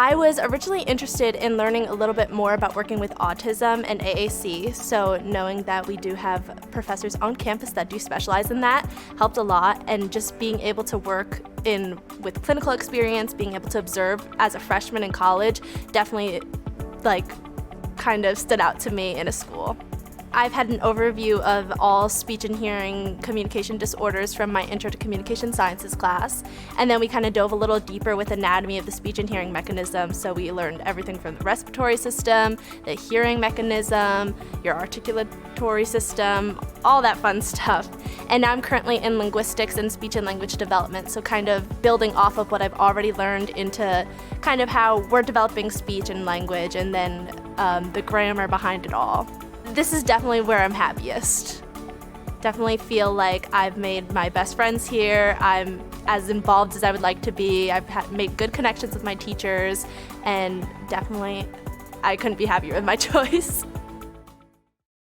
I was originally interested in learning a little bit more about working with autism and AAC, so knowing that we do have professors on campus that do specialize in that helped a lot, and just being able to work with clinical experience, being able to observe as a freshman in college definitely kind of stood out to me in a school. I've had an overview of all speech and hearing communication disorders from my Intro to Communication Sciences class, and then we kind of dove a little deeper with anatomy of the speech and hearing mechanism. So we learned everything from the respiratory system, the hearing mechanism, your articulatory system, all that fun stuff. And now I'm currently in linguistics and speech and language development, so kind of building off of what I've already learned into kind of how we're developing speech and language, and then the grammar behind it all. This is definitely where I'm happiest. Definitely feel like I've made my best friends here. I'm as involved as I would like to be. I've made good connections with my teachers, and definitely I couldn't be happier with my choice.